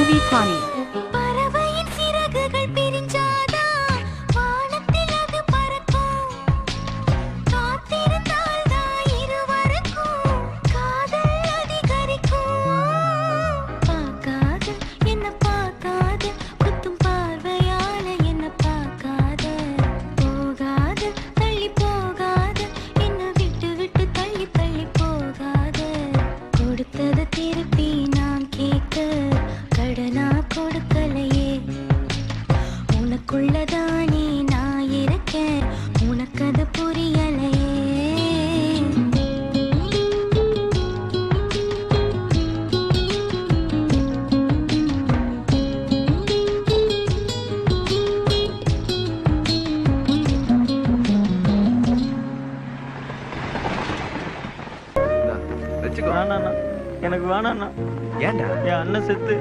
Movie Connie. பறவையின் சிறகுகள் பிரிஞ்சாதா வானத்தில் அது பறக்கும் காத்திருந்தால் தான் இருவருக்கும் காதல் அதிகரிக்கும் பார்க்காத என்ன பார்க்காத குத்தும் பார்வையால என்ன பார்க்காத போகாத தள்ளி போகாத என்ன விட்டு விட்டு தள்ளி தள்ளி போகாத கொடுத்தது திருப்பி நான் கேட்க கடனா கொடுக்கலையே உனக்குள்ளதானே நான் இருக்கேன் உனக்கு அது புரியலையே வச்சுக்கோ. வேணாண்ணா, எனக்கு வேணாண்ணா. ஏன்டா? என் அண்ணன் செத்து